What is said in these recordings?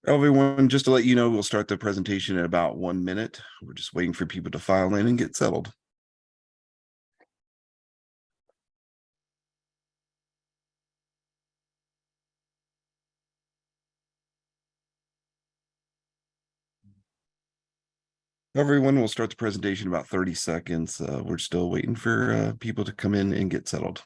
Everyone, just to let you know, we'll start the presentation in about 1 minute. We're just waiting for people to file in and get settled. Everyone, we'll start the presentation in about 30 seconds. We're still waiting for people to come in and get settled.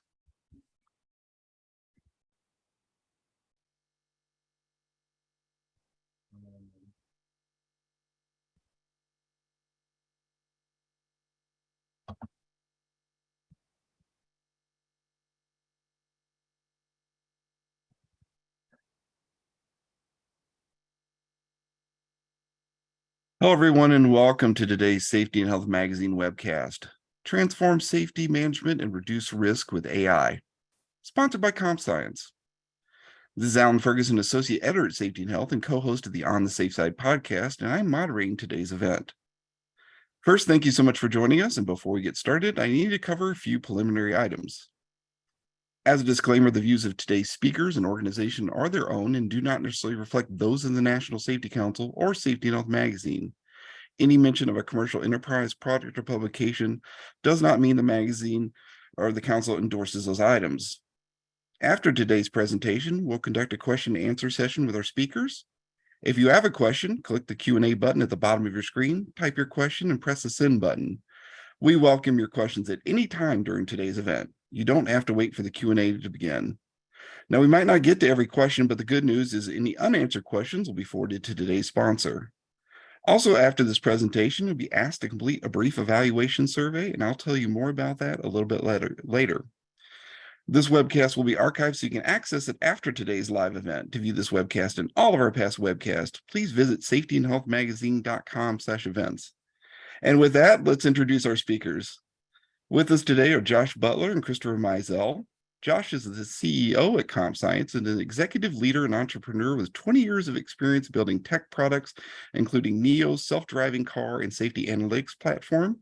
Hello, everyone, and welcome to today's Safety and Health Magazine webcast. Transform safety management and reduce risk with AI. Sponsored by CompScience. This is Alan Ferguson, Associate Editor at Safety and Health and co-host of the On the Safe Side podcast, and I'm moderating today's event. First, thank you so much for joining us, and before we get started, I need to cover a few preliminary items. As a disclaimer, the views of today's speakers and organization are their own and do not necessarily reflect those of the National Safety Council or Safety and Health Magazine. Any mention of a commercial enterprise product or publication does not mean the magazine or the council endorses those items. After today's presentation, we'll conduct a question and answer session with our speakers. If you have a question, click the Q&A button at the bottom of your screen, type your question, and press the send button. We welcome your questions at any time during today's event. You don't have to wait for the Q&A to begin. Now, we might not get to every question, but the good news is any unanswered questions will be forwarded to today's sponsor. Also, after this presentation, you'll be asked to complete a brief evaluation survey, and I'll tell you more about that a little bit later. This webcast will be archived so you can access it after today's live event. To view this webcast and all of our past webcasts, please visit safetyandhealthmagazine.com/events. And with that, let's introduce our speakers. With us today are Josh Butler and Christopher Mizell. Josh is the CEO at CompScience and an executive leader and entrepreneur with 20 years of experience building tech products, including Neo's self-driving car and safety analytics platform.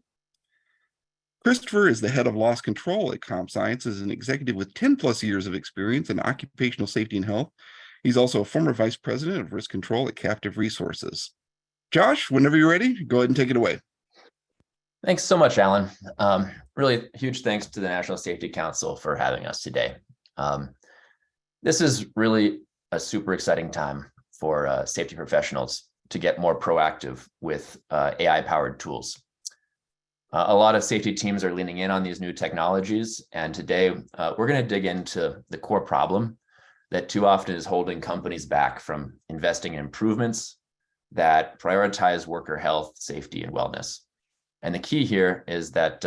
Christopher is the head of loss control at CompScience as an executive with 10 plus years of experience in occupational safety and health. He's also a former vice president of risk control at Captive Resources. Josh, whenever you're ready, go ahead and take it away. Thanks so much, Alan. Really huge thanks to the National Safety Council for having us today. This is really a super exciting time for safety professionals to get more proactive with AI-powered tools. A lot of safety teams are leaning in on these new technologies, and today we're going to dig into the core problem that too often is holding companies back from investing in improvements that prioritize worker health, safety, and wellness. And the key here is that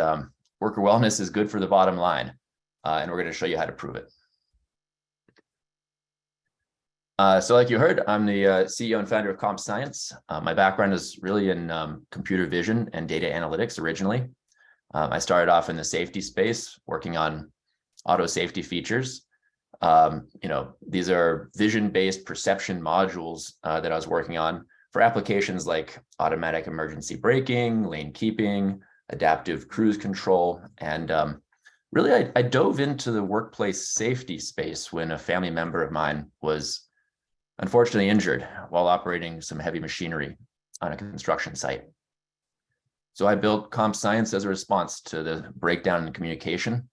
worker wellness is good for the bottom line, and we're going to show you how to prove it. So like you heard, I'm the CEO and founder of CompScience. My background is really in computer vision and data analytics originally. I started off in the safety space, working on auto safety features. These are vision-based perception modules that I was working on for applications like automatic emergency braking, lane keeping, adaptive cruise control. And really, I dove into the workplace safety space when a family member of mine was unfortunately injured while operating some heavy machinery on a construction site. So I built CompScience as a response to the breakdown in communication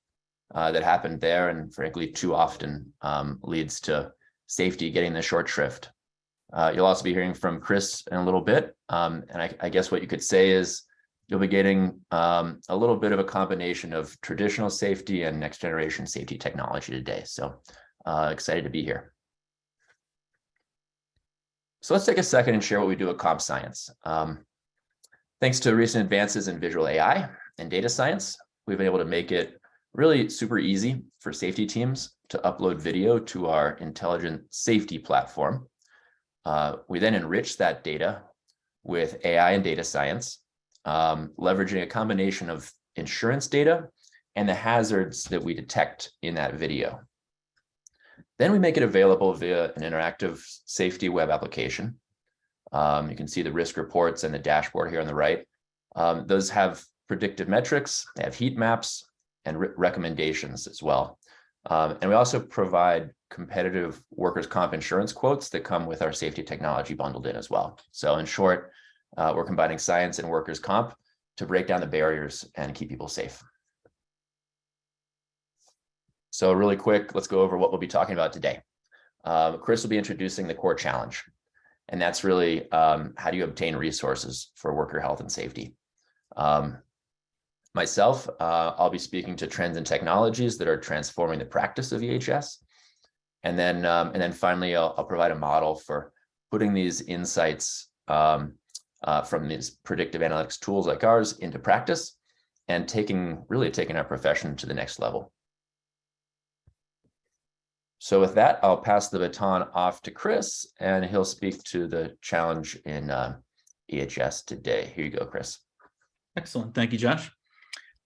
that happened there, and frankly, too often leads to safety getting the short shrift. You'll also be hearing from Chris in a little bit, and I guess what you could say is you'll be getting a little bit of a combination of traditional safety and next generation safety technology today. So excited to be here. So let's take a second and share what we do at CompScience. Thanks to recent advances in visual AI and data science, we've been able to make it really super easy for safety teams to upload video to our intelligent safety platform. We then enrich that data with AI and data science, leveraging a combination of insurance data and the hazards that we detect in that video. Then we make it available via an interactive safety web application. You can see the risk reports and the dashboard here on the right. Those have predictive metrics, they have heat maps, and recommendations as well. And we also provide competitive workers' comp insurance quotes that come with our safety technology bundled in as well. So in short, we're combining science and workers' comp to break down the barriers and keep people safe. So really quick, let's go over what we'll be talking about today. Chris will be introducing the core challenge, and that's really how do you obtain resources for worker health and safety. Myself, I'll be speaking to trends and technologies that are transforming the practice of EHS. And then finally, I'll provide a model for putting these insights from these predictive analytics tools like ours into practice and really taking our profession to the next level. So with that, I'll pass the baton off to Chris, and he'll speak to the challenge in EHS today. Here you go, Chris. Excellent. Thank you, Josh.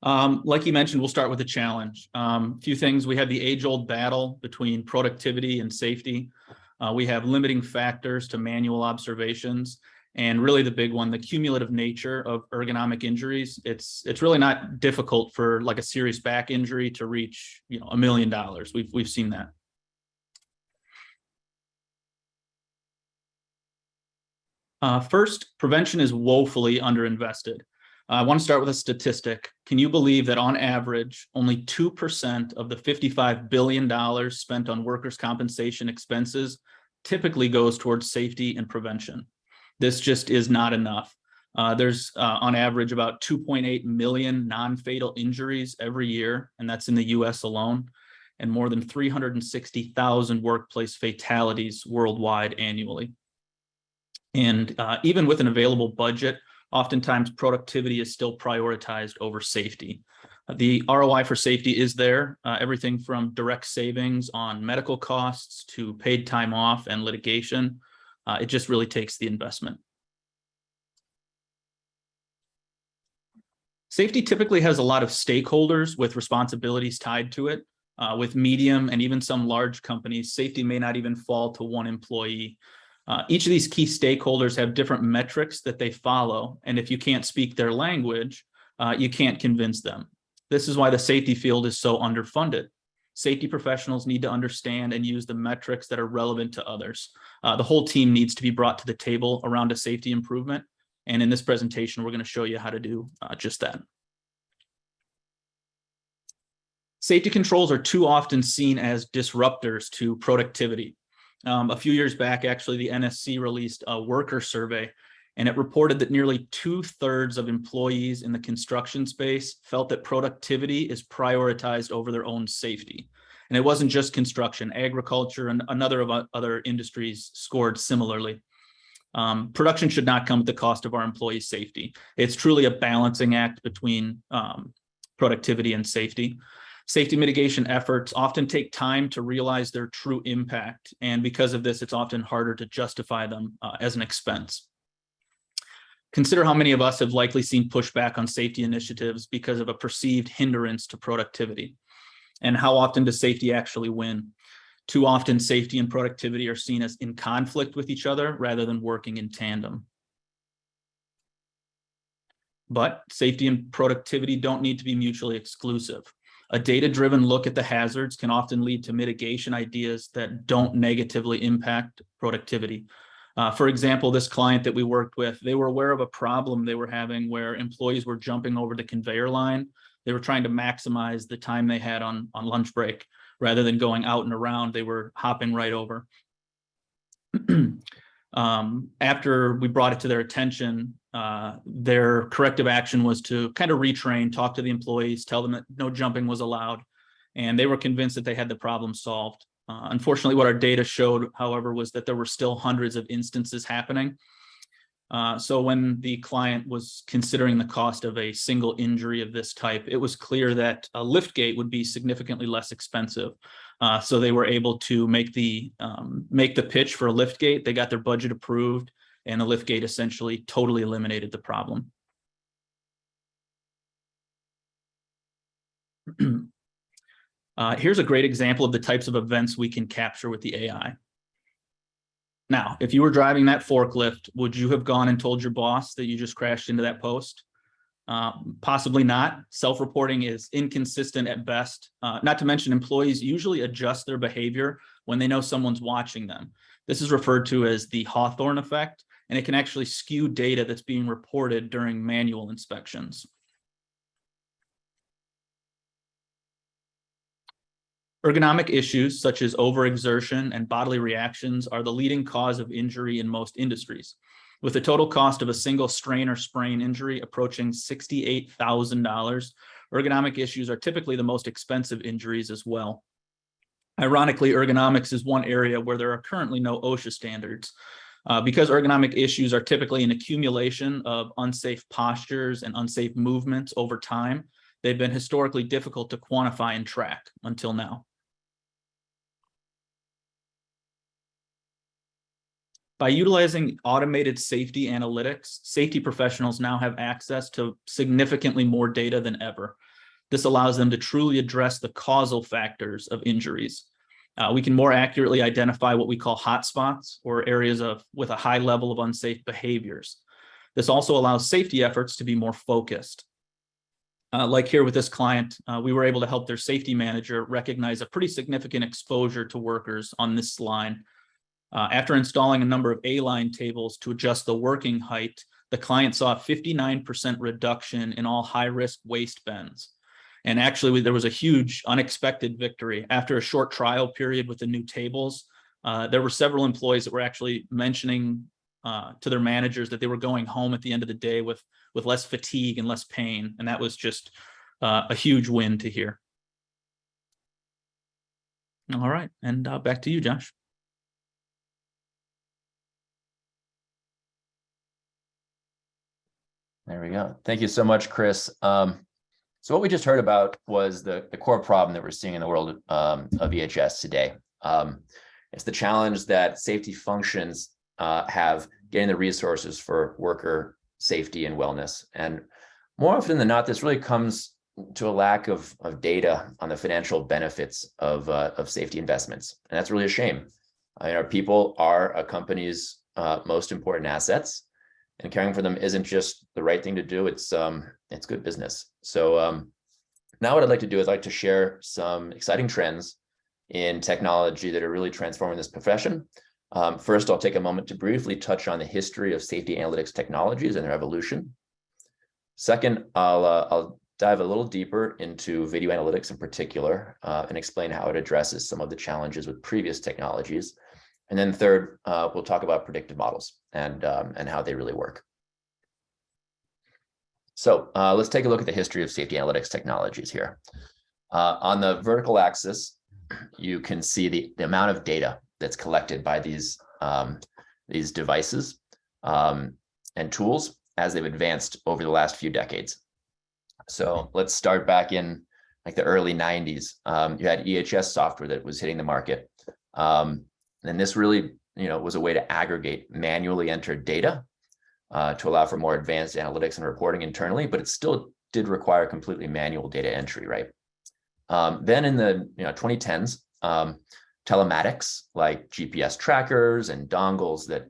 Like you mentioned, we'll start with a challenge. A few things. We have the age-old battle between productivity and safety. We have limiting factors to manual observations, and really the big one, the cumulative nature of ergonomic injuries. It's really not difficult for like a serious back injury to reach $1 million. We've seen that. First, prevention is woefully underinvested. I want to start with a statistic. Can you believe that on average, only 2% of the $55 billion spent on workers' compensation expenses typically goes towards safety and prevention? This just is not enough. There's on average about 2.8 million non-fatal injuries every year, and that's in the US alone, and more than 360,000 workplace fatalities worldwide annually. And even with an available budget, oftentimes productivity is still prioritized over safety. The ROI for safety is there, everything from direct savings on medical costs to paid time off and litigation. It just really takes the investment. Safety typically has a lot of stakeholders with responsibilities tied to it. With medium and even some large companies, safety may not even fall to one employee. Each of these key stakeholders have different metrics that they follow, and if you can't speak their language, you can't convince them. This is why the safety field is so underfunded. Safety professionals need to understand and use the metrics that are relevant to others. The whole team needs to be brought to the table around a safety improvement, and in this presentation, we're going to show you how to do just that. Safety controls are too often seen as disruptors to productivity. A few years back, actually, the NSC released a worker survey, and it reported that nearly 2/3 of employees in the construction space felt that productivity is prioritized over their own safety. And it wasn't just construction, agriculture and another of other industries scored similarly. Production should not come at the cost of our employees' safety. It's truly a balancing act between productivity and safety. Safety mitigation efforts often take time to realize their true impact, and because of this, it's often harder to justify them as an expense. Consider how many of us have likely seen pushback on safety initiatives because of a perceived hindrance to productivity. And how often does safety actually win? Too often, safety and productivity are seen as in conflict with each other rather than working in tandem. But safety and productivity don't need to be mutually exclusive. A data-driven look at the hazards can often lead to mitigation ideas that don't negatively impact productivity. For example, this client that we worked with, they were aware of a problem they were having where employees were jumping over the conveyor line. They were trying to maximize the time they had on lunch break. Rather than going out and around, they were hopping right over. After we brought it to their attention, their corrective action was to kind of retrain, talk to the employees, tell them that no jumping was allowed, and they were convinced that they had the problem solved. Unfortunately, what our data showed, however, was that there were still hundreds of instances happening. So when the client was considering the cost of a single injury of this type, it was clear that a lift gate would be significantly less expensive. So they were able to make the pitch for a lift gate. They got their budget approved, and the lift gate essentially totally eliminated the problem. Here's a great example of the types of events we can capture with the AI. Now, if you were driving that forklift, would you have gone and told your boss that you just crashed into that post? Possibly not. Self-reporting is inconsistent at best. Not to mention employees usually adjust their behavior when they know someone's watching them. This is referred to as the Hawthorne effect, and it can actually skew data that's being reported during manual inspections. Ergonomic issues such as overexertion and bodily reactions are the leading cause of injury in most industries, with the total cost of a single strain or sprain injury approaching $68,000. Ergonomic issues are typically the most expensive injuries as well. Ironically, ergonomics is one area where there are currently no OSHA standards. Because ergonomic issues are typically an accumulation of unsafe postures and unsafe movements over time, they've been historically difficult to quantify and track until now. By utilizing automated safety analytics, safety professionals now have access to significantly more data than ever. This allows them to truly address the causal factors of injuries. We can more accurately identify what we call hotspots, or areas with a high level of unsafe behaviors. This also allows safety efforts to be more focused. Like here with this client, we were able to help their safety manager recognize a pretty significant exposure to workers on this line. After installing a number of A-line tables to adjust the working height, the client saw a 59% reduction in all high-risk waist bends. And actually, there was a huge unexpected victory. After a short trial period with the new tables, there were several employees that were actually mentioning to their managers that they were going home at the end of the day with less fatigue and less pain. And that was just a huge win to hear. All right, and back to you, Josh. There we go. Thank you so much, Chris. So what we just heard about was the core problem that we're seeing in the world of EHS today. It's the challenge that safety functions have getting the resources for worker safety and wellness. And more often than not, this really comes to a lack of data on the financial benefits of safety investments. And that's really a shame. Our people are a company's most important assets, and caring for them isn't just the right thing to do. It's good business. So now what I'd like to do is I'd like to share some exciting trends in technology that are really transforming this profession. First, I'll take a moment to briefly touch on the history of safety analytics technologies and their evolution. Second, I'll dive a little deeper into video analytics in particular and explain how it addresses some of the challenges with previous technologies. And then third, we'll talk about predictive models and how they really work. So let's take a look at the history of safety analytics technologies here. On the vertical axis, you can see the amount of data that's collected by these devices and tools as they've advanced over the last few decades. So let's start back in like the early 90s. You had EHS software that was hitting the market. And this really, was a way to aggregate manually entered data to allow for more advanced analytics and reporting internally, but it still did require completely manual data entry, right? Then in the 2010s, telematics like GPS trackers and dongles that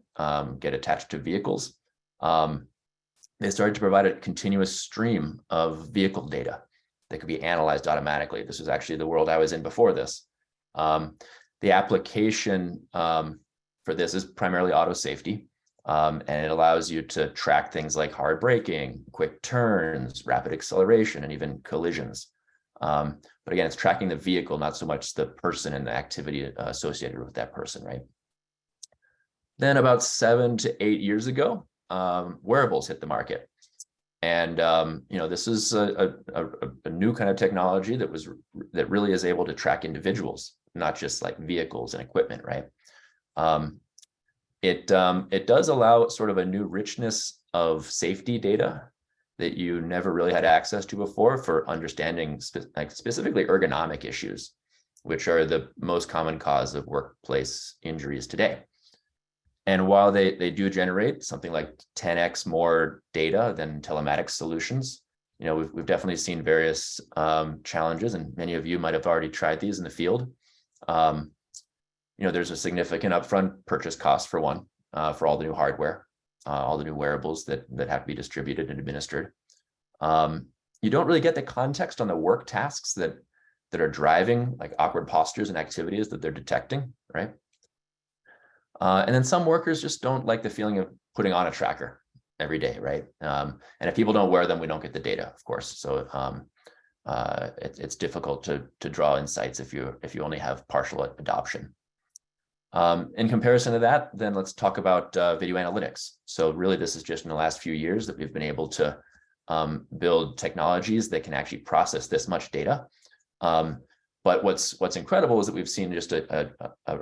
get attached to vehicles, they started to provide a continuous stream of vehicle data that could be analyzed automatically. This was actually the world I was in before this. The application for this is primarily auto safety, and it allows you to track things like hard braking, quick turns, rapid acceleration, and even collisions. But again, it's tracking the vehicle, not so much the person and the activity associated with that person, right? Then about 7 to 8 years ago, wearables hit the market. And this is a new kind of technology that really is able to track individuals, not just like vehicles and equipment, right? It does allow sort of a new richness of safety data that you never really had access to before for understanding specifically ergonomic issues, which are the most common cause of workplace injuries today. And while they do generate something like 10x more data than telematics solutions, we've definitely seen various challenges, and many of you might have already tried these in the field. There's a significant upfront purchase cost for one, for all the new hardware, all the new wearables that have to be distributed and administered. You don't really get the context on the work tasks that are driving like awkward postures and activities that they're detecting, right? And then some workers just don't like the feeling of putting on a tracker every day, right? And if people don't wear them, we don't get the data, of course. So it's difficult to draw insights if you only have partial adoption. In comparison to that, then let's talk about video analytics. So really, this is just in the last few years that we've been able to build technologies that can actually process this much data. But what's incredible is that we've seen just a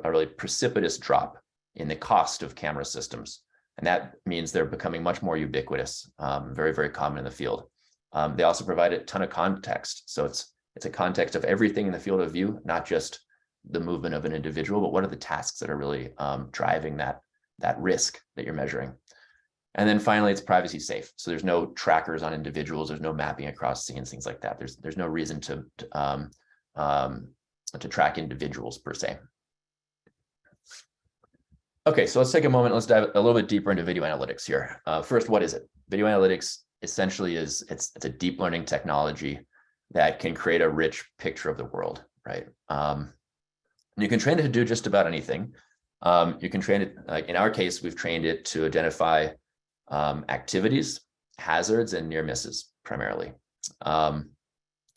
really precipitous drop in the cost of camera systems. And that means they're becoming much more ubiquitous, very, very common in the field. They also provide a ton of context. So it's a context of everything in the field of view, not just the movement of an individual, but what are the tasks that are really driving that risk that you're measuring. And then finally, it's privacy safe. So there's no trackers on individuals. There's no mapping across scenes, things like that. There's no reason to track individuals per se. Okay, so let's take a moment. Let's dive a little bit deeper into video analytics here. First, what is it? Video analytics essentially it's a deep learning technology that can create a rich picture of the world, right? You can train it to do just about anything. You can train it, like in our case, we've trained it to identify activities, hazards, and near misses primarily. And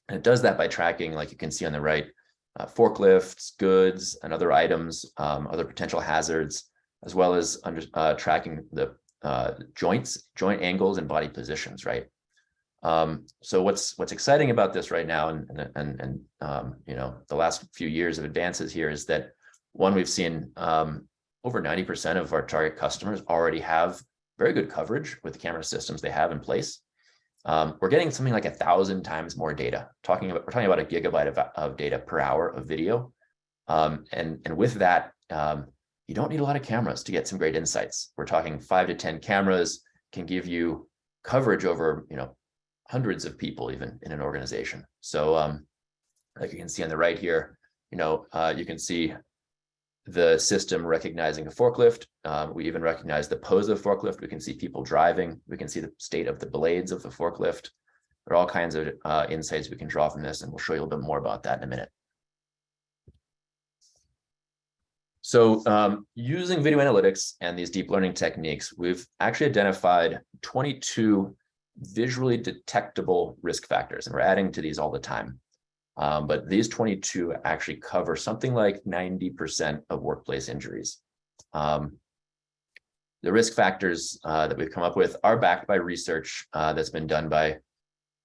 it does that by tracking, like you can see on the right, forklifts, goods, and other items, other potential hazards, as well as tracking the joint angles and body positions, right? So what's exciting about this right now, and you know, the last few years of advances here is that, one, we've seen over 90% of our target customers already have very good coverage with the camera systems they have in place. We're getting something like 1,000 times more data. We're talking about a gigabyte of data per hour of video, and with that, you don't need a lot of cameras to get some great insights. We're talking 5 to 10 cameras can give you coverage over, you know, hundreds of people even in an organization. So like you can see on the right here, you know, you can see the system recognizing a forklift. We even recognize the pose of the forklift. We can see people driving. We can see the state of the blades of the forklift. There are all kinds of insights we can draw from this, and we'll show you a little bit more about that in a minute. So using video analytics and these deep learning techniques, we've actually identified 22 visually detectable risk factors, and we're adding to these all the time. But these 22 actually cover something like 90% of workplace injuries. The risk factors that we've come up with are backed by research that's been done by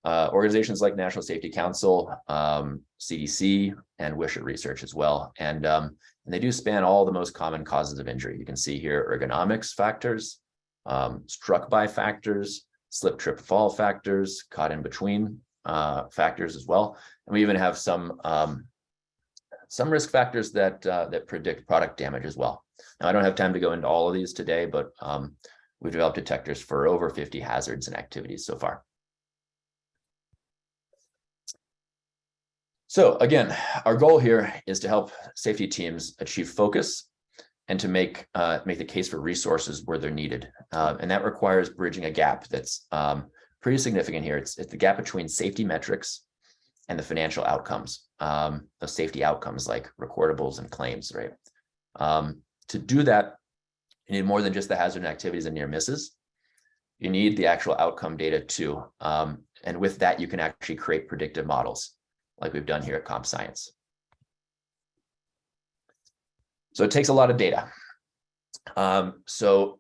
organizations like National Safety Council, CDC, and Wisher Research as well. And they do span all the most common causes of injury. You can see here ergonomics factors, struck by factors, slip, trip, fall factors, caught in between factors as well. And we even have some risk factors that predict product damage as well. Now, I don't have time to go into all of these today, but we've developed detectors for over 50 hazards and activities so far. So again, our goal here is to help safety teams achieve focus and to make the case for resources where they're needed. And that requires bridging a gap that's pretty significant here. It's the gap between safety metrics and the financial outcomes, the safety outcomes like recordables and claims, right? To do that, you need more than just the hazard and activities and near misses. You need the actual outcome data too. And with that, you can actually create predictive models like we've done here at CompScience. So it takes a lot of data. So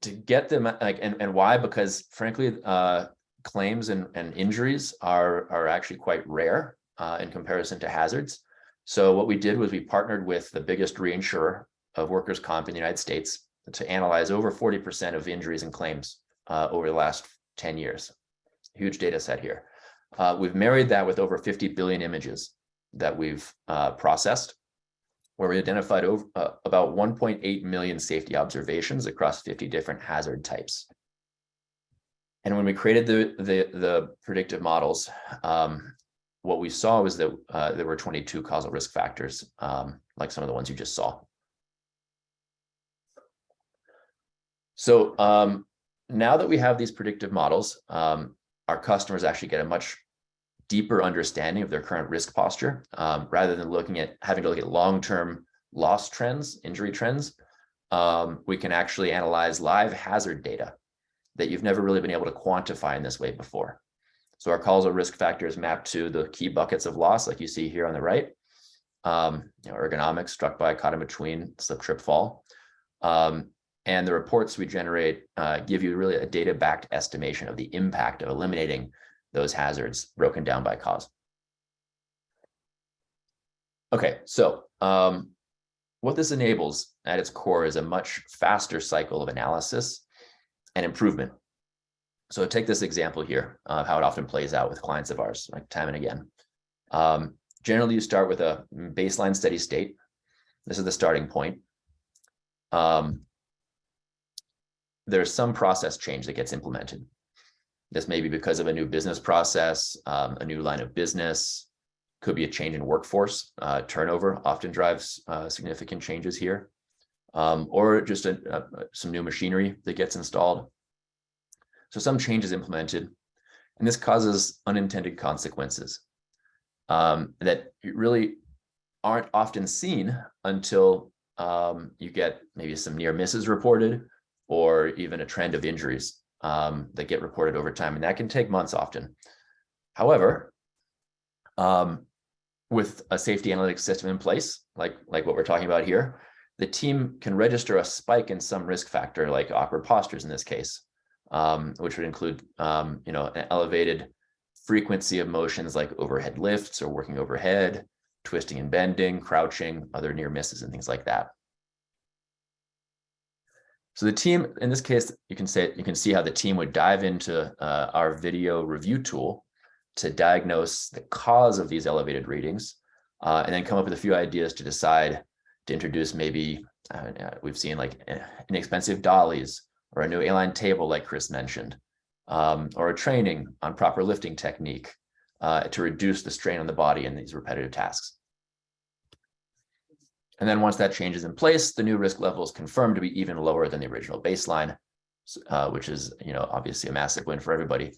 to get them, like, and why? Because frankly, claims and injuries are actually quite rare in comparison to hazards. So what we did was we partnered with the biggest reinsurer of workers' comp in the United States to analyze over 40% of injuries and claims over the last 10 years. Huge data set here. We've married that with over 50 billion images that we've processed, where we identified over, about 1.8 million safety observations across 50 different hazard types. And when we created the predictive models, what we saw was that there were 22 causal risk factors, like some of the ones you just saw. So now that we have these predictive models, our customers actually get a much deeper understanding of their current risk posture, rather than having to look at long-term loss trends, injury trends. We can actually analyze live hazard data that you've never really been able to quantify in this way before. So our causal risk factors map to the key buckets of loss, like you see here on the right. Ergonomics, struck by, caught in between, slip, trip, fall. And the reports we generate give you really a data-backed estimation of the impact of eliminating those hazards broken down by cause. Okay, so what this enables at its core is a much faster cycle of analysis and improvement. So take this example here of how it often plays out with clients of ours, like time and again. Generally, you start with a baseline steady state. This is the starting point. There's some process change that gets implemented. This may be because of a new business process, a new line of business, could be a change in workforce. Turnover often drives significant changes here, or just some new machinery that gets installed. So some change is implemented, and this causes unintended consequences that really aren't often seen until you get maybe some near misses reported, or even a trend of injuries that get reported over time, and that can take months often. However, with a safety analytics system in place, like what we're talking about here, the team can register a spike in some risk factor, like awkward postures in this case, which would include an elevated frequency of motions like overhead lifts or working overhead, twisting and bending, crouching, other near misses, and things like that. So the team, in this case, you can see how the team would dive into our video review tool to diagnose the cause of these elevated readings, and then come up with a few ideas to decide to introduce maybe, we've seen like inexpensive dollies, or a new A-line table like Chris mentioned, or a training on proper lifting technique to reduce the strain on the body in these repetitive tasks. And then once that change is in place, the new risk level is confirmed to be even lower than the original baseline, which is obviously a massive win for everybody.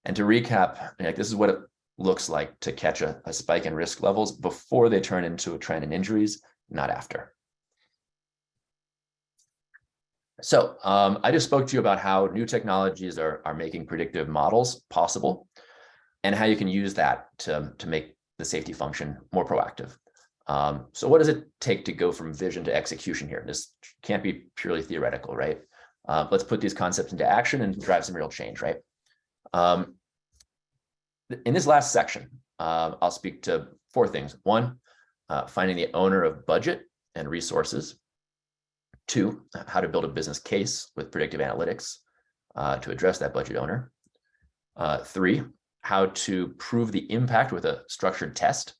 And to recap, this is what it looks like to catch a spike in risk levels before they turn into a trend in injuries, not after. So I just spoke to you about how new technologies are making predictive models possible, and how you can use that to make the safety function more proactive. So what does it take to go from vision to execution here? This can't be purely theoretical, right? Let's put these concepts into action and drive some real change, right? In this last section, I'll speak to 4 things. 1, finding the owner of budget and resources. 2, how to build a business case with predictive analytics to address that budget owner. 3, how to prove the impact with a structured test.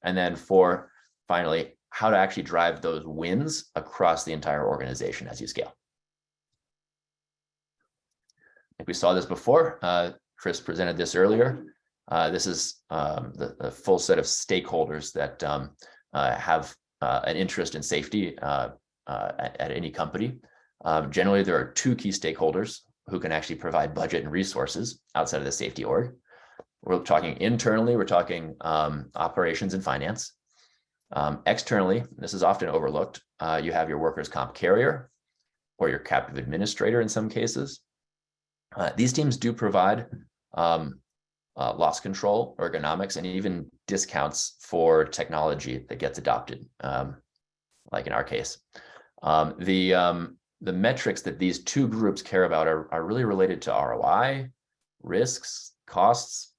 And then 4, finally, how to actually drive those wins across the entire organization as you scale. I think we saw this before. Chris presented this earlier. This is the full set of stakeholders that have an interest in safety at any company. Generally, there are 2 key stakeholders who can actually provide budget and resources outside of the safety org. We're talking internally, we're talking operations and finance. Externally, this is often overlooked, you have your workers' comp carrier or your captive administrator in some cases. These teams do provide loss control, ergonomics, and even discounts for technology that gets adopted, like in our case. The metrics that these 2 groups care about are really related to ROI, risks, costs,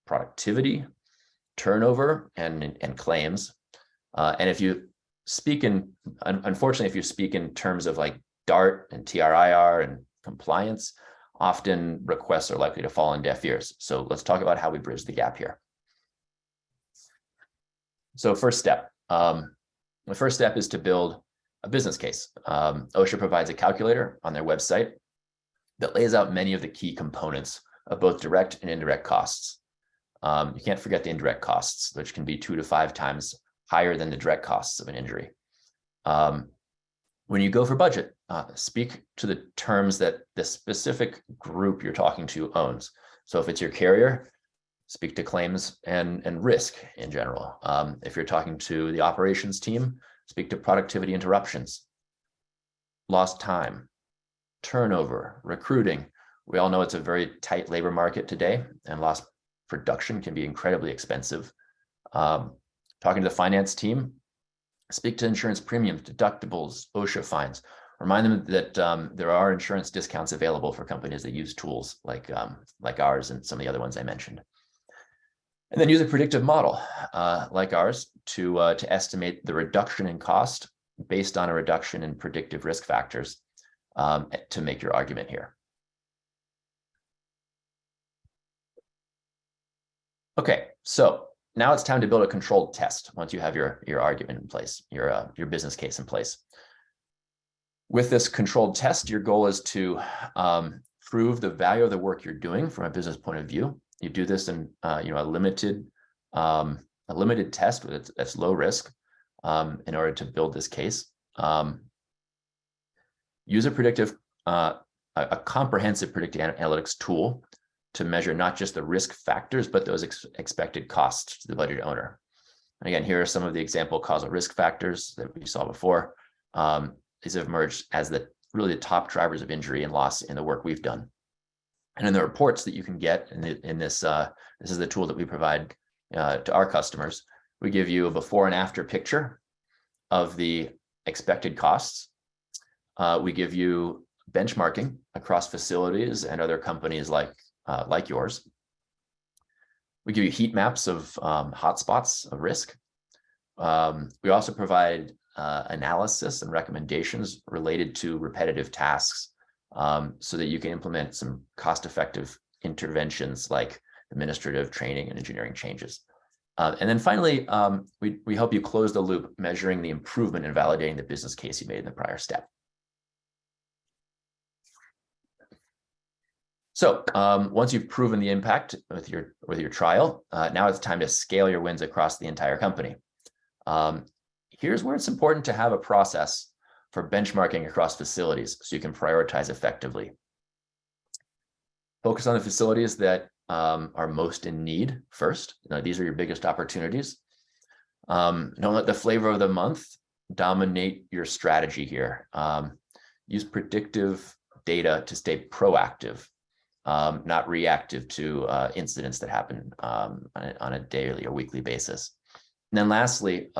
productivity, turnover, and claims. And if you speak unfortunately, if you speak in terms of like DART and TRIR and compliance, often requests are likely to fall on deaf ears. So let's talk about how we bridge the gap here. So first step, the first step is to build a business case. OSHA provides a calculator on their website that lays out many of the key components of both direct and indirect costs. You can't forget the indirect costs, which can be 2 to 5 times higher than the direct costs of an injury. When you go for budget, speak to the terms that the specific group you're talking to owns. So if it's your carrier, speak to claims and risk in general. If you're talking to the operations team, speak to productivity interruptions, lost time, turnover, recruiting. We all know it's a very tight labor market today, and lost production can be incredibly expensive. Talking to the finance team, speak to insurance premiums, deductibles, OSHA fines. Remind them that there are insurance discounts available for companies that use tools like ours and some of the other ones I mentioned. And then use a predictive model like ours to estimate the reduction in cost based on a reduction in predictive risk factors to make your argument here. Okay, so now it's time to build a controlled test once you have your argument in place, your business case in place. With this controlled test, your goal is to prove the value of the work you're doing from a business point of view. You do this in a limited test that's low risk in order to build this case. Use a comprehensive predictive analytics tool to measure not just the risk factors, but those expected costs to the budget owner. And again, here are some of the example causal risk factors that we saw before. These have emerged as really the top drivers of injury and loss in the work we've done. And in the reports that you can get in this, this is the tool that we provide to our customers. We give you a before and after picture of the expected costs. We give you benchmarking across facilities and other companies like yours. We give you heat maps of hotspots of risk. We also provide analysis and recommendations related to repetitive tasks so that you can implement some cost-effective interventions like administrative training and engineering changes. And then finally, we help you close the loop, measuring the improvement and validating the business case you made in the prior step. So once you've proven the impact with your trial, now it's time to scale your wins across the entire company. Here's where it's important to have a process for benchmarking across facilities so you can prioritize effectively. Focus on the facilities that are most in need first. These are your biggest opportunities. Don't let the flavor of the month dominate your strategy here. Use predictive data to stay proactive, not reactive to incidents that happen on a daily or weekly basis. And then lastly,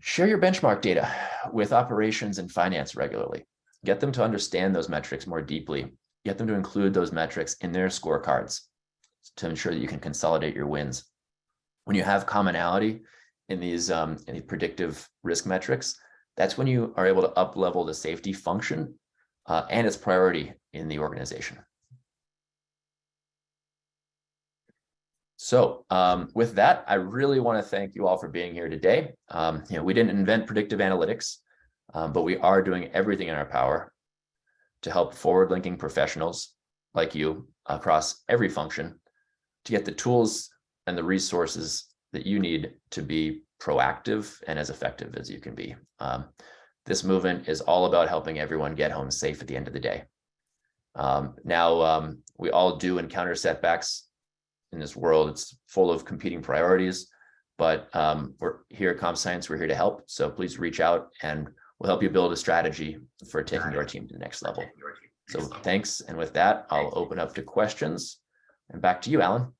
share your benchmark data with operations and finance regularly. Get them to understand those metrics more deeply. Get them to include those metrics in their scorecards to ensure that you can consolidate your wins. When you have commonality in these predictive risk metrics, that's when you are able to up-level the safety function and its priority in the organization. So with that, I really want to thank you all for being here today. We didn't invent predictive analytics, but we are doing everything in our power to help forward-linking professionals like you across every function to get the tools and the resources that you need to be proactive and as effective as you can be. This movement is all about helping everyone get home safe at the end of the day. Now, we all do encounter setbacks in this world. It's full of competing priorities, but we're here at CompScience. We're here to help. So please reach out and we'll help you build a strategy for taking your team to the next level. So thanks. And with that, I'll open up to questions. And back to you, Alan.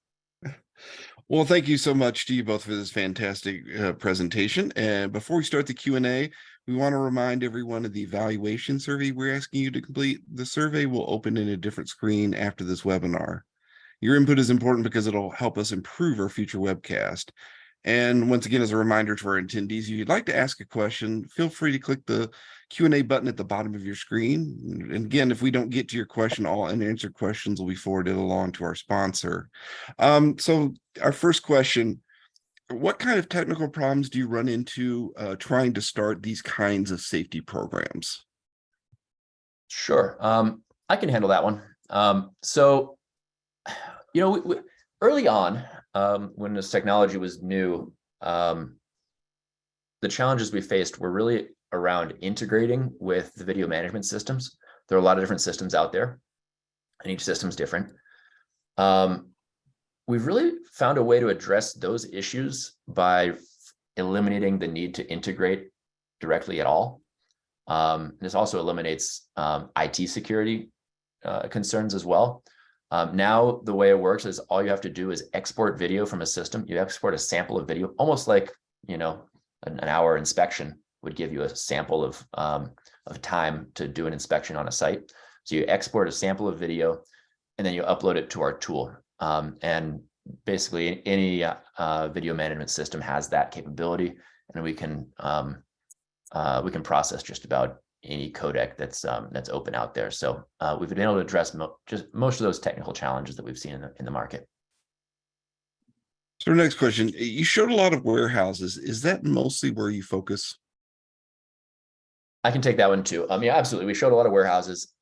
Well, thank you so much to you both for this fantastic presentation. And before we start the Q&A, we want to remind everyone of the evaluation survey we're asking you to complete. The survey will open in a different screen after this webinar. Your input is important because it'll help us improve our future webcast. And once again, as a reminder to our attendees, if you'd like to ask a question, feel free to click the Q&A button at the bottom of your screen. And again, if we don't get to your question, all unanswered questions will be forwarded along to our sponsor. So our first question, what kind of technical problems do you run into trying to start these kinds of safety programs? Sure. I can handle that one. Early on, when this technology was new, the challenges we faced were really around integrating with the video management systems. There are a lot of different systems out there, and each system is different. We've really found a way to address those issues by eliminating the need to integrate directly at all. This also eliminates IT security concerns as well. Now, the way it works is all you have to do is export video from a system. You export a sample of video, almost like, an hour inspection would give you a sample of time to do an inspection on a site. So you export a sample of video, and then you upload it to our tool. And basically, any video management system has that capability, and we can process just about any codec that's open out there. So we've been able to address most of those technical challenges that we've seen in the market. So next question, you showed a lot of warehouses. Is that mostly where you focus? I can take that one too. Yeah, absolutely. We showed a lot of warehouses.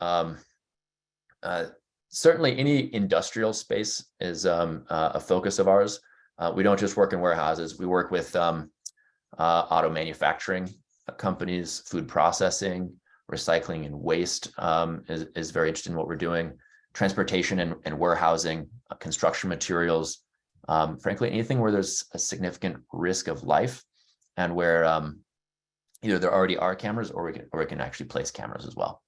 Certainly any industrial space is a focus of ours. We don't just work in warehouses. We work with auto manufacturing companies, food processing, recycling and waste is very interested in what we're doing. Transportation and warehousing, construction materials, frankly, anything where there's a significant risk of life and where either there already are cameras or we can actually place cameras as well.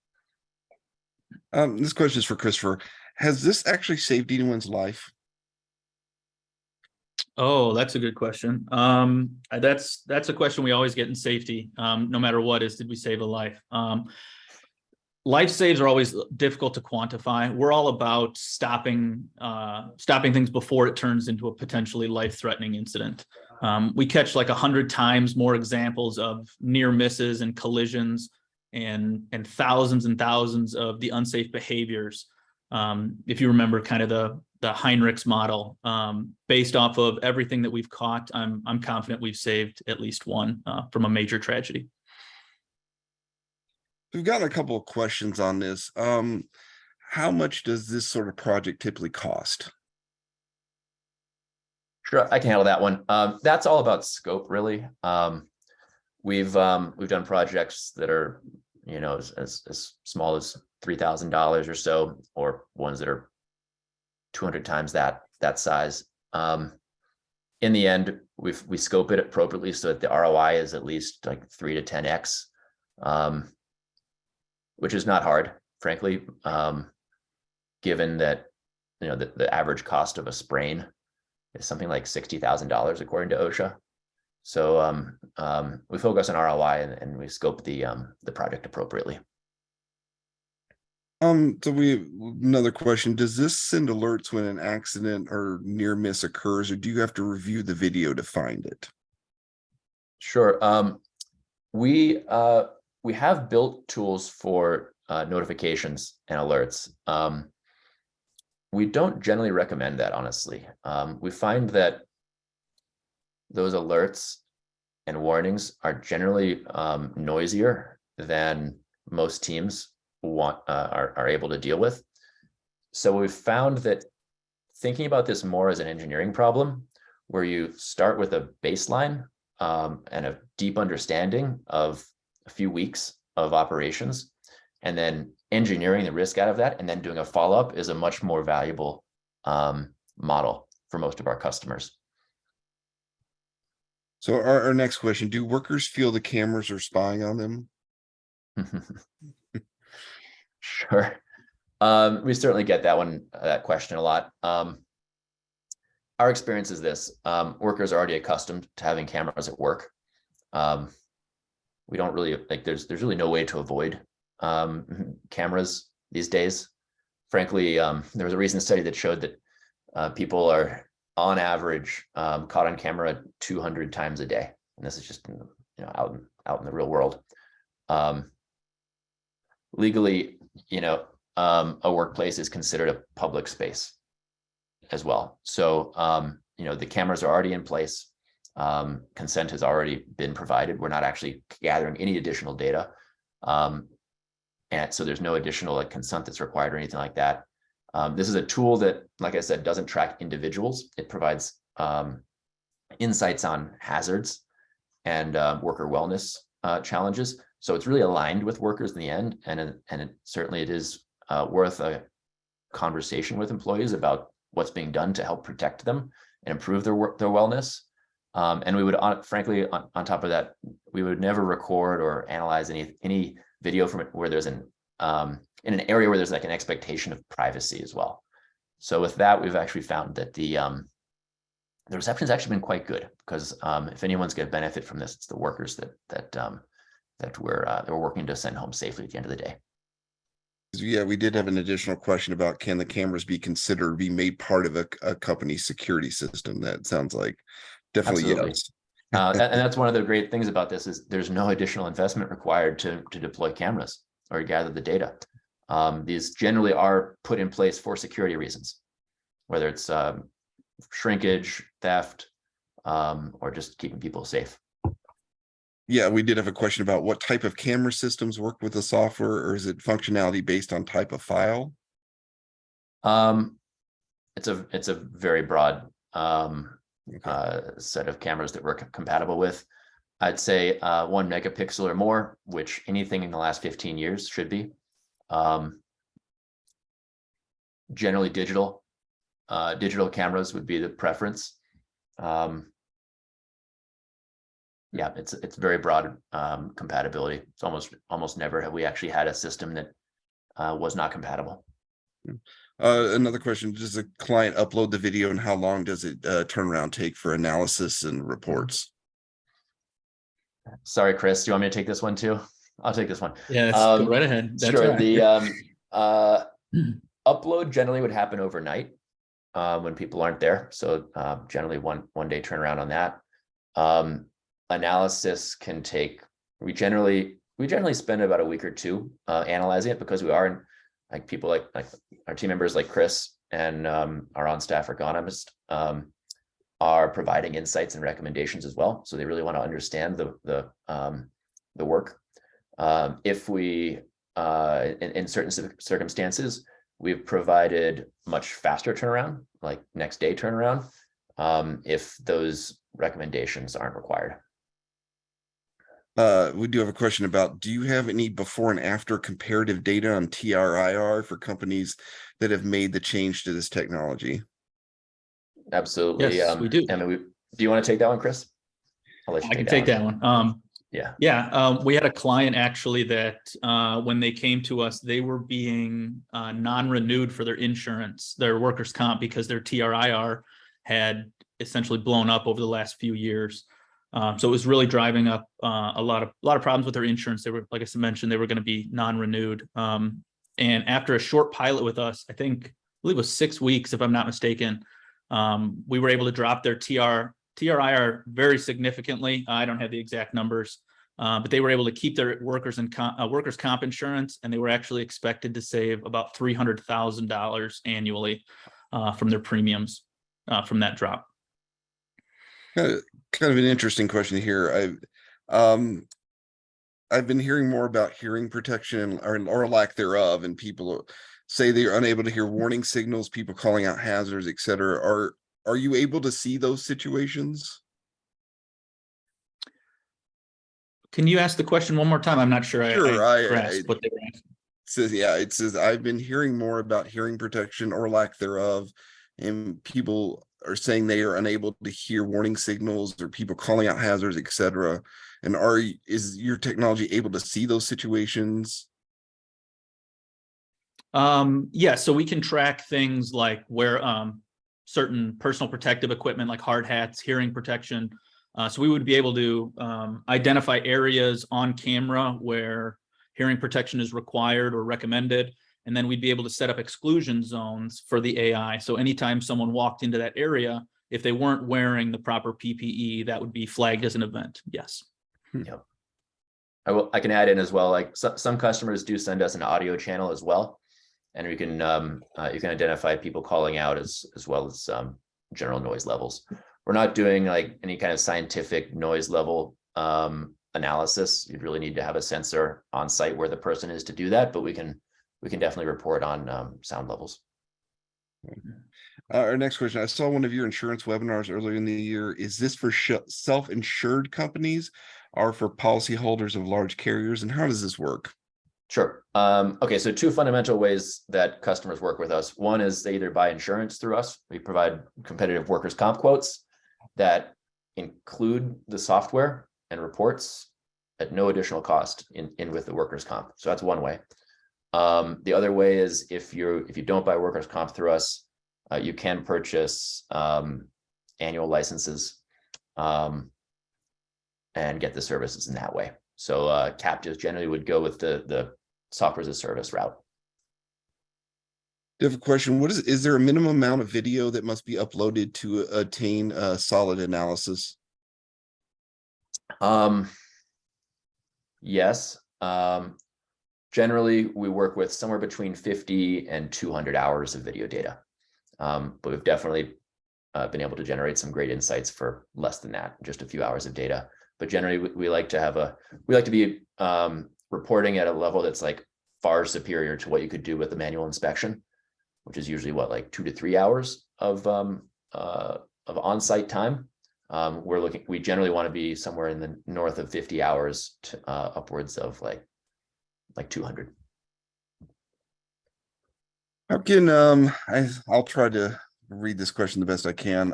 This question is for Christopher. Has this actually saved anyone's life? Oh, that's a good question. That's a question we always get in safety, no matter what is, did we save a life? Life saves are always difficult to quantify. We're all about stopping things before it turns into a potentially life-threatening incident. We catch like 100 times more examples of near misses and collisions and thousands and thousands of the unsafe behaviors. If you remember kind of the Heinrich's model, based off of everything that we've caught, I'm confident we've saved at least one from a major tragedy. We've gotten a couple of questions on this. How much does this sort of project typically cost? Sure, I can handle that one. That's all about scope, really. We've done projects that are, as small as $3,000 or so, or ones that are 200 times that size. In the end, we scope it appropriately so that the ROI is at least like 3 to 10x, which is not hard, frankly, given that the average cost of a sprain is something like $60,000 according to OSHA. So we focus on ROI and we scope the project appropriately. So another question. Does this send alerts when an accident or near miss occurs, or do you have to review the video to find it? Sure. We have built tools for notifications and alerts. We don't generally recommend that, honestly. We find that those alerts and warnings are generally noisier than most teams are able to deal with. So we've found that thinking about this more as an engineering problem, where you start with a baseline and a deep understanding of a few weeks of operations, and then engineering the risk out of that, and then doing a follow-up is a much more valuable model for most of our customers. So our next question, do workers feel the cameras are spying on them? Sure. We certainly get that question a lot. Our experience is this: workers are already accustomed to having cameras at work. We don't really there's really no way to avoid cameras these days. Frankly, there was a recent study that showed that people are on average caught on camera 200 times a day, and this is just out in the real world. Legally, a workplace is considered a public space as well. So the cameras are already in place. Consent has already been provided. We're not actually gathering any additional data. And so there's no additional consent that's required or anything like that. This is a tool that, like I said, doesn't track individuals. It provides insights on hazards and worker wellness challenges. So it's really aligned with workers in the end, and it certainly is worth a conversation with employees about what's being done to help protect them and improve their wellness. And we would, frankly, on top of that, we would never record or analyze any video from it where there's in an area where there's like an expectation of privacy as well. So with that, we've actually found that the reception's actually been quite good, because if anyone's going to benefit from this, it's the workers that we're working to send home safely at the end of the day. Yeah, we did have an additional question about, can the cameras be considered be made part of a company's security system? That sounds like definitely Absolutely. yes. And that's one of the great things about this, is there's no additional investment required to deploy cameras or gather the data. These generally are put in place for security reasons, whether it's shrinkage, theft, or just keeping people safe. Yeah, we did have a question about what type of camera systems work with the software, or is it functionality based on type of file? It's a very broad set of cameras that we're compatible with. I'd say 1 megapixel or more, which anything in the last 15 years should be. Generally digital cameras would be the preference. Yeah, it's very broad compatibility. It's almost never have we actually had a system that was not compatible. Another question, does the client upload the video, and how long does it turnaround take for analysis and reports? Sorry, Chris, do you want me to take this one too? I'll take this one. Yeah, go right ahead. That's sure. right. The upload generally would happen overnight when people aren't there. So generally one day turnaround on that. Analysis can take, we generally spend about a week or two analyzing it, because we are like people like our team members like Chris and our on-staff ergonomist are providing insights and recommendations as well. So they really want to understand the work. If we in certain circumstances, we've provided much faster turnaround, like next day turnaround, if those recommendations aren't required. We do have a question about, do you have any before and after comparative data on TRIR for companies that have made the change to this technology? Absolutely. Yes, we do. And do you want to take that one, Chris? I'll let you I can take that one. Yeah. We had a client actually that when they came to us, they were being non-renewed for their insurance, their workers' comp, because their TRIR had essentially blown up over the last few years. So it was really driving up a lot of problems with their insurance. They were, like I mentioned, they were going to be non-renewed. And after a short pilot with us, I believe it was 6 weeks, if I'm not mistaken, we were able to drop their TRIR very significantly. I don't have the exact numbers, but they were able to keep their workers' comp insurance, and they were actually expected to save about $300,000 annually from their premiums from that drop. Kind of an interesting question here. I've been hearing more about hearing protection or lack thereof, and people say they're unable to hear warning signals, people calling out hazards, etc. Are you able to see those situations? Can you ask the question one more time? I'm not sure. Sure, I grasped what they were asking. It says I've been hearing more about hearing protection or lack thereof, and people are saying they are unable to hear warning signals or people calling out hazards, etc. And is your technology able to see those situations? Yeah, so we can track things like where certain personal protective equipment like hard hats, hearing protection. So we would be able to identify areas on camera where hearing protection is required or recommended. And then we'd be able to set up exclusion zones for the AI. So anytime someone walked into that area, if they weren't wearing the proper PPE, that would be flagged as an event. Yes. Yep. I can add in as well, like some customers do send us an audio channel as well. And we can you can identify people calling out as well as general noise levels. We're not doing like any kind of scientific noise level analysis. You'd really need to have a sensor on site where the person is to do that, but we can definitely report on sound levels. Our next question, I saw one of your insurance webinars earlier in the year. Is this for self-insured companies or for policyholders of large carriers, and how does this work? Sure. Okay, so two fundamental ways that customers work with us. One is they either buy insurance through us. We provide competitive workers' comp quotes that include the software and reports at no additional cost in with the workers' comp. So that's one way. The other way is if you don't buy workers' comp through us, you can purchase annual licenses and get the services in that way. So captives generally would go with the software as a service route. Different question. Is there a minimum amount of video that must be uploaded to attain solid analysis? Yes. Generally, we work with somewhere between 50 and 200 hours of video data. But we've definitely been able to generate some great insights for less than that, just a few hours of data. But generally, we like to be reporting at a level that's like far superior to what you could do with a manual inspection, which is usually like 2 to 3 hours of on-site time. We generally want to be somewhere in the north of 50 hours to upwards of like 200. How can I'll try to read this question the best I can.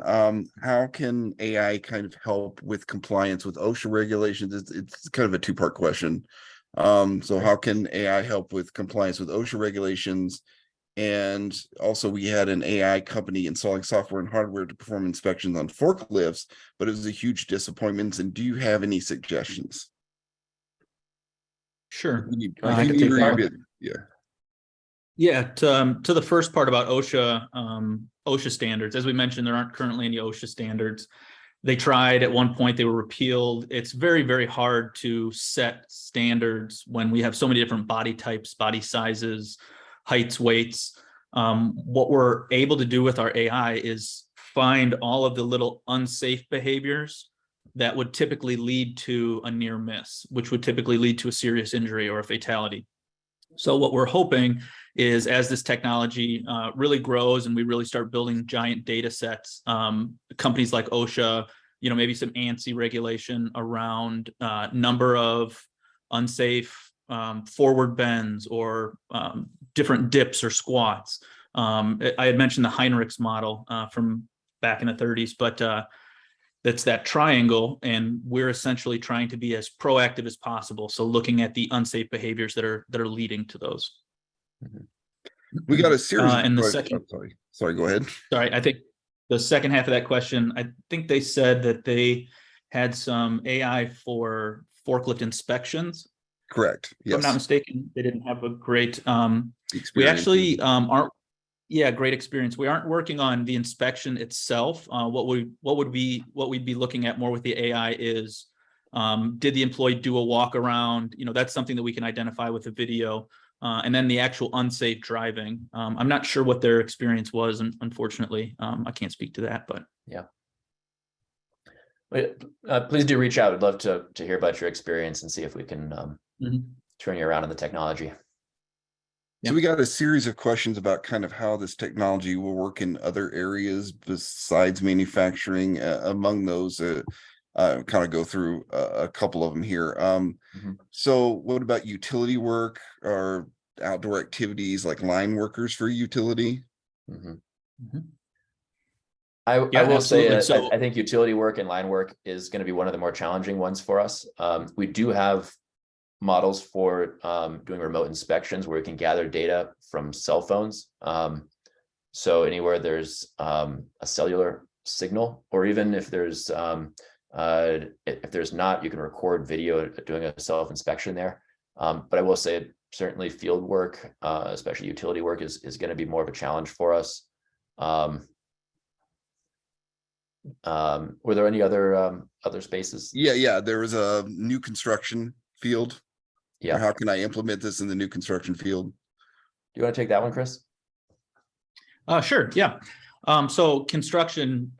How can AI kind of help with compliance with OSHA regulations? It's kind of a two-part question. So how can AI help with compliance with OSHA regulations? And also we had an AI company installing software and hardware to perform inspections on forklifts, but it was a huge disappointment. And do you have any suggestions? Sure. I can take that one. Yeah. Yeah, to the first part about OSHA, OSHA standards, as we mentioned, there aren't currently any OSHA standards. They tried at one point, they were repealed. It's very, very hard to set standards when we have so many different body types, body sizes, heights, weights. What we're able to do with our AI is find all of the little unsafe behaviors that would typically lead to a near miss, which would typically lead to a serious injury or a fatality. So what we're hoping is as this technology really grows and we really start building giant data sets, companies like OSHA, maybe some ANSI regulation around number of unsafe forward bends or different dips or squats. I had mentioned the Heinrichs model from back in the 30s, but that's that triangle, and we're essentially trying to be as proactive as possible. So looking at the unsafe behaviors that are leading to those. We got a series and the second, sorry, go ahead. Sorry, I think the second half of that question, I think they said that they had some AI for forklift inspections. Correct. Yes. If I'm not mistaken, they didn't have a great Experience. We actually aren't. Yeah, great experience. We aren't working on the inspection itself. What we'd be looking at more with the AI is, did the employee do a walk around? That's something that we can identify with the video, and then the actual unsafe driving. I'm not sure what their experience was, and unfortunately, I can't speak to that. But yeah, please do reach out. I'd love to hear about your experience and see if we can turn you around on the technology. So we got a series of questions about kind of how this technology will work in other areas besides manufacturing. Among those, kind of go through a couple of them here. So what about utility work or outdoor activities like line workers for utility? I will say I think utility work and line work is going to be one of the more challenging ones for us. We do have models for doing remote inspections where we can gather data from cell phones. So anywhere there's a cellular signal, or even if there's not, you can record video doing a self-inspection there. But I will say certainly field work, especially utility work, is going to be more of a challenge for us. Were there any other spaces? Yeah. There was a new construction field. Yeah. Or how can I implement this in the new construction field? Do you want to take that one, Chris? Sure. Yeah. So construction,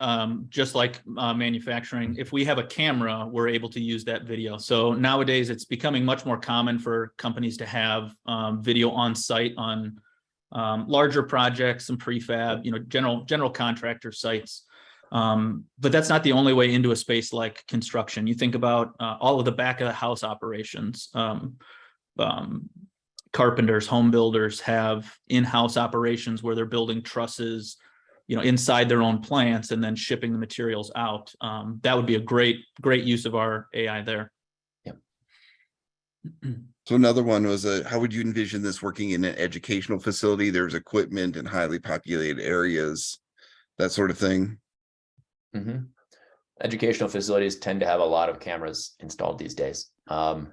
just like manufacturing, if we have a camera, we're able to use that video. So nowadays it's becoming much more common for companies to have video on site on larger projects and prefab, general contractor sites. But that's not the only way into a space like construction. You think about all of the back of the house operations, carpenters, home builders have in-house operations where they're building trusses, inside their own plants and then shipping the materials out. That would be a great use of our AI there. Yep. So another one was, how would you envision this working in an educational facility? There's equipment in highly populated areas, that sort of thing. Mm-hmm. Educational facilities tend to have a lot of cameras installed these days. And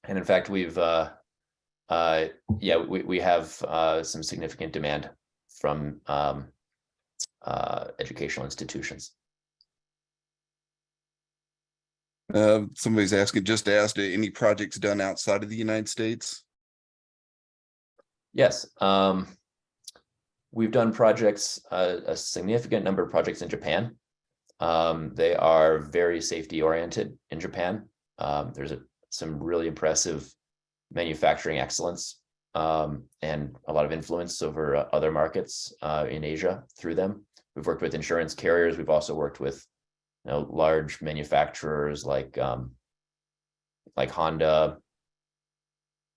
in fact, we have some significant demand from educational institutions. Somebody's asked, any projects done outside of the United States? Yes. We've done projects, a significant number of projects in Japan. They are very safety oriented in Japan. There's some really impressive manufacturing excellence and a lot of influence over other markets in Asia through them. We've worked with insurance carriers. We've also worked with large manufacturers like Honda,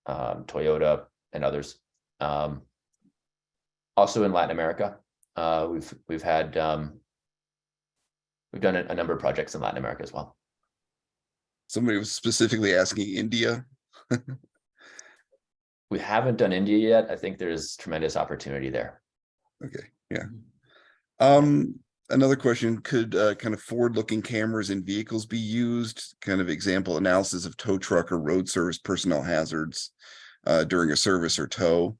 Toyota, and others. Also in Latin America, we've done a number of projects in Latin America as well. Somebody was specifically asking India. We haven't done India yet. I think there's tremendous opportunity there. Okay, yeah. Another question, could kind of forward-looking cameras in vehicles be used? Kind of example analysis of tow truck or road service personnel hazards during a service or tow?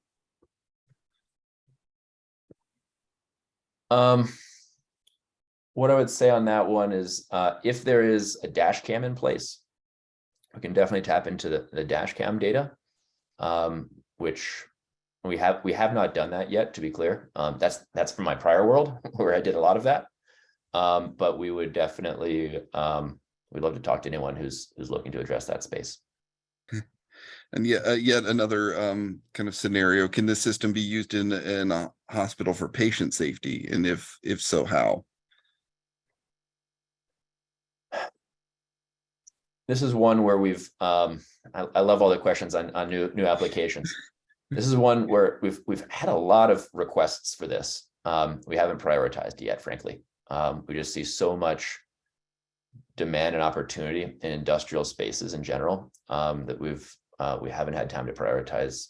What I would say on that one is if there is a dash cam in place, we can definitely tap into the dash cam data, which we have not done that yet, to be clear. That's from my prior world where I did a lot of that. But we would definitely we'd love to talk to anyone who's looking to address that space. And yet another kind of scenario, can this system be used in a hospital for patient safety? And if so, how? This is one where we've I love all the questions on new applications. This is one where we've had a lot of requests for this. We haven't prioritized yet, frankly. We just see so much demand and opportunity in industrial spaces in general that we haven't had time to prioritize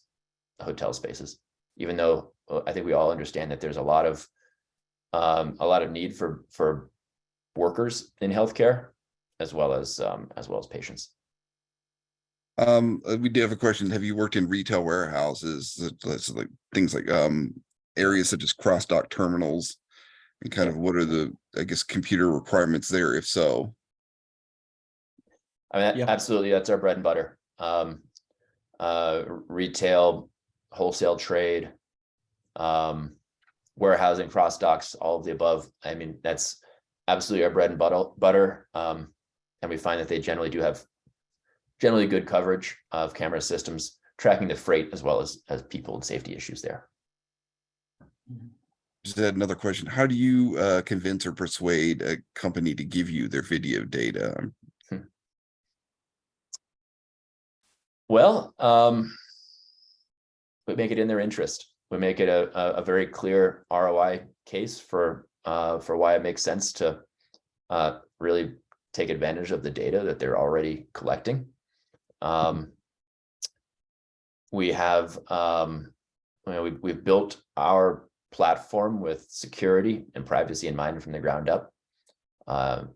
hotel spaces, even though I think we all understand that there's a lot of need for workers in healthcare as well as patients. We do have a question. Have you worked in retail warehouses? That's like things like areas such as cross-dock terminals, and kind of what are the, I guess, computer requirements there, if so? I mean, absolutely, that's our bread and butter. Retail, wholesale trade, warehousing, cross docks, all of the above. I mean, that's absolutely our bread and butter. And we find that they generally do have good coverage of camera systems tracking the freight as well as people and safety issues there. Just had another question. How do you convince or persuade a company to give you their video data? Well, we make it in their interest. We make it a very clear ROI case for why it makes sense to really take advantage of the data that they're already collecting. We have we've built our platform with security and privacy in mind from the ground up. And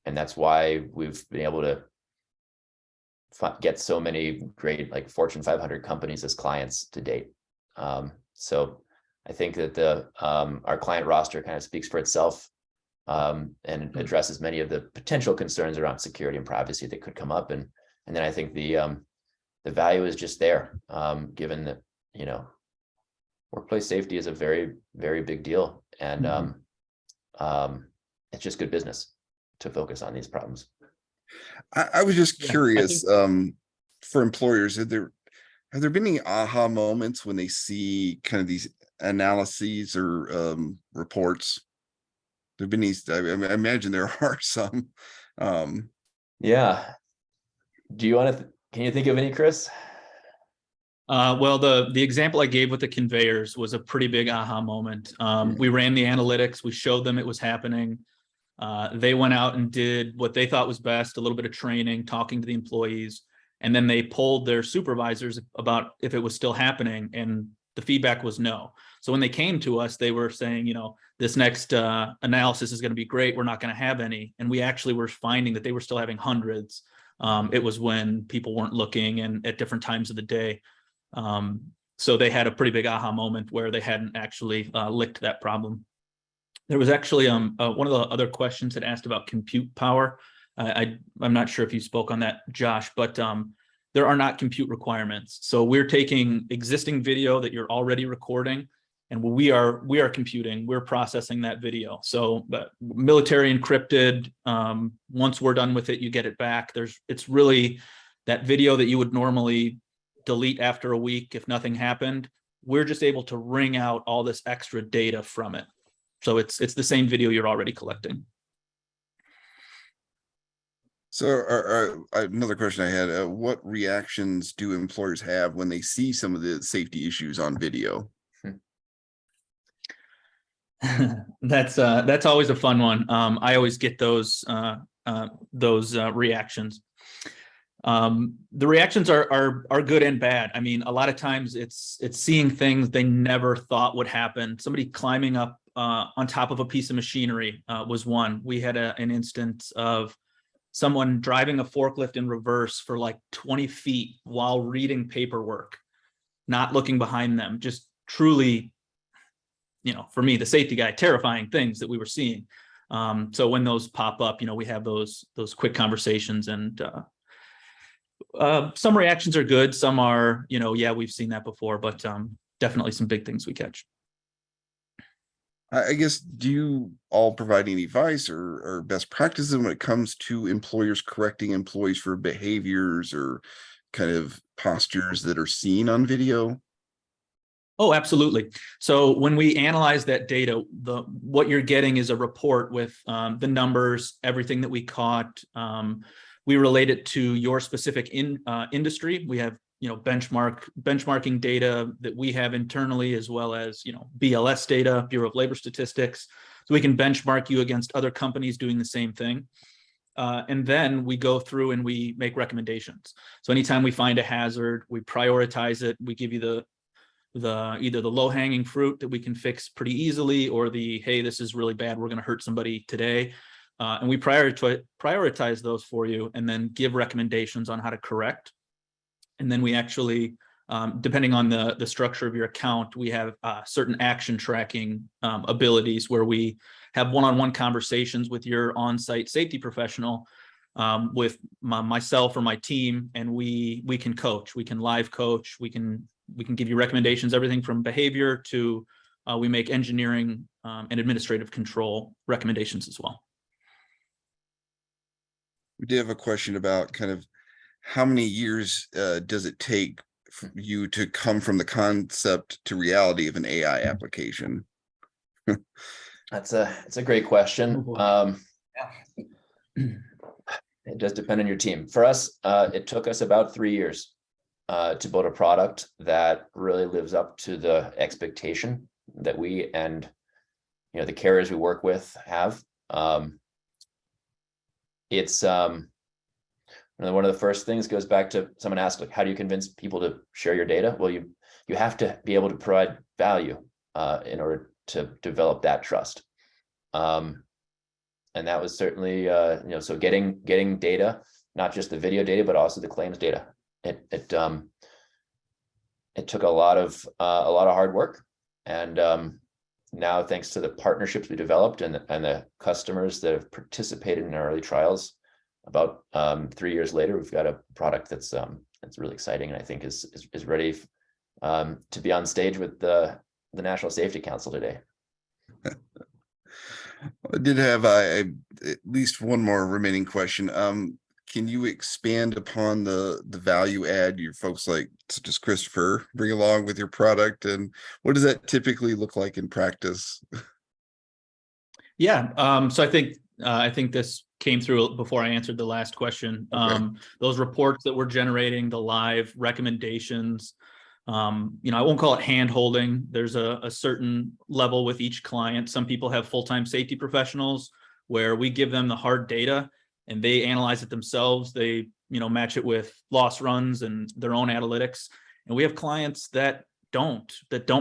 that's why we've been able to get so many great like Fortune 500 companies as clients to date. So I think that our client roster kind of speaks for itself and addresses many of the potential concerns around security and privacy that could come up. And then I think the value is just there, given that, workplace safety is a very, very big deal. And it's just good business to focus on these problems. I was just curious, for employers, have there been any aha moments when they see kind of these analyses or reports? There've been these, I imagine there are some. Yeah. Do you want to, can you think of any, Chris? Well, the example I gave with the conveyors was a pretty big aha moment. We ran the analytics, we showed them it was happening. They went out and did what they thought was best, a little bit of training, talking to the employees, and then they polled their supervisors about if it was still happening, and the feedback was no. So when they came to us, they were saying, this next analysis is going to be great. We're not going to have any. And we actually were finding that they were still having hundreds. It was when people weren't looking and at different times of the day. So they had a pretty big aha moment where they hadn't actually licked that problem. There was actually one of the other questions that asked about compute power. I'm not sure if you spoke on that, Josh, but there are not compute requirements. So we're taking existing video that you're already recording, and we are computing, we're processing that video. So military encrypted, once we're done with it, you get it back. It's really that video that you would normally delete after a week if nothing happened. We're just able to wring out all this extra data from it. So it's the same video you're already collecting. So another question I had, what reactions do employers have when they see some of the safety issues on video? That's always a fun one. I always get those reactions. The reactions are good and bad. I mean, a lot of times it's seeing things they never thought would happen. Somebody climbing up on top of a piece of machinery was one. We had an instance of someone driving a forklift in reverse for like 20 feet while reading paperwork, not looking behind them. Just truly, for me, the safety guy, terrifying things that we were seeing. So when those pop up, we have those quick conversations, and some reactions are good. Some are, yeah, we've seen that before, but definitely some big things we catch. I guess, do you all provide any advice or best practices when it comes to employers correcting employees for behaviors or kind of postures that are seen on video? Oh, absolutely. So when we analyze that data, what you're getting is a report with the numbers, everything that we caught. We relate it to your specific industry. We have benchmarking data that we have internally, as well as BLS data, Bureau of Labor Statistics. So we can benchmark you against other companies doing the same thing. And then we go through and we make recommendations. So anytime we find a hazard, we prioritize it. We give you either the low-hanging fruit that we can fix pretty easily, or hey, this is really bad, we're going to hurt somebody today. And we prioritize those for you, and then give recommendations on how to correct. And then we actually, depending on the structure of your account, we have certain action tracking abilities where we have one-on-one conversations with your on-site safety professional, with myself or my team, and we can coach. We can live coach. We can give you recommendations, everything from behavior to we make engineering and administrative control recommendations as well. We did have a question about kind of how many years does it take for you to come from the concept to reality of an AI application? It's a great question. It does depend on your team. For us, it took us about 3 years to build a product that really lives up to the expectation that we and the carriers we work with have. It's one of the first things goes back to someone asked, like, how do you convince people to share your data? Well, you have to be able to provide value in order to develop that trust. And that was certainly so getting data, not just the video data, but also the claims data. It took a lot of hard work, and now, thanks to the partnerships we developed and the customers that have participated in our early trials, about 3 years later, we've got a product that's really exciting, and I think is ready to be on stage with the National Safety Council today. I did have at least one more remaining question. Can you expand upon the value add your folks like such as Christopher bring along with your product, and what does that typically look like in practice? Yeah, so I think this came through before I answered the last question. Okay. Those reports that we're generating, the live recommendations, I won't call it hand holding. There's a certain level with each client. Some people have full-time safety professionals where we give them the hard data and they analyze it themselves. They, match it with loss runs and their own analytics. And we have clients that don't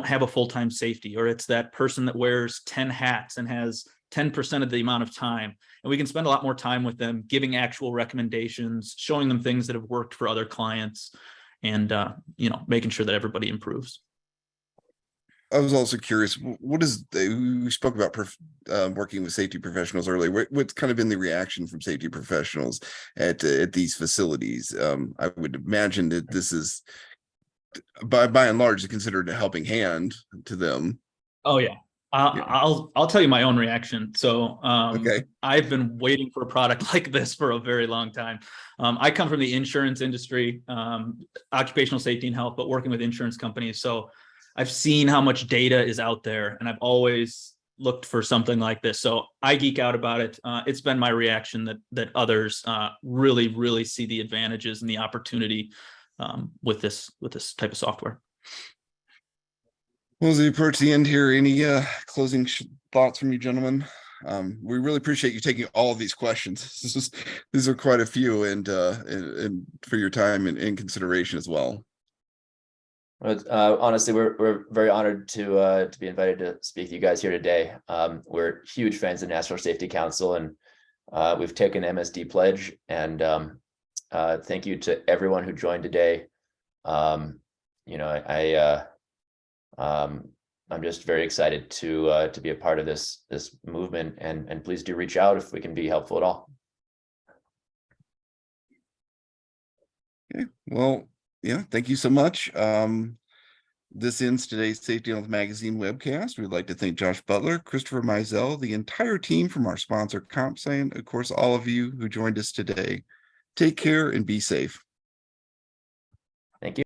have a full-time safety, or it's that person that wears 10 hats and has 10% of the amount of time. And we can spend a lot more time with them, giving actual recommendations, showing them things that have worked for other clients, and making sure that everybody improves. I was also curious, we spoke about working with safety professionals earlier. What's kind of been the reaction from safety professionals at these facilities? I would imagine that this is by and large considered a helping hand to them. Oh yeah. I'll tell you my own reaction. So Okay. I've been waiting for a product like this for a very long time. I come from the insurance industry, occupational safety and health, but working with insurance companies. So I've seen how much data is out there, and I've always looked for something like this. So I geek out about it. It's been my reaction that others really, really see the advantages and the opportunity with this type of software. Well, as we approach the end here, any closing thoughts from you gentlemen? We really appreciate you taking all of these questions. These are quite a few, and for your time and consideration as well. Honestly, we're very honored to be invited to speak to you guys here today. We're huge fans of National Safety Council, and we've taken MSD pledge. And thank you to everyone who joined today. I'm just very excited to be a part of this movement, and please do reach out if we can be helpful at all. Okay, well, yeah, thank you so much. This ends today's Safety and Health Magazine webcast. We'd like to thank Josh Butler, Christopher Mizell, the entire team from our sponsor CompScience, of course, all of you who joined us today. Take care and be safe.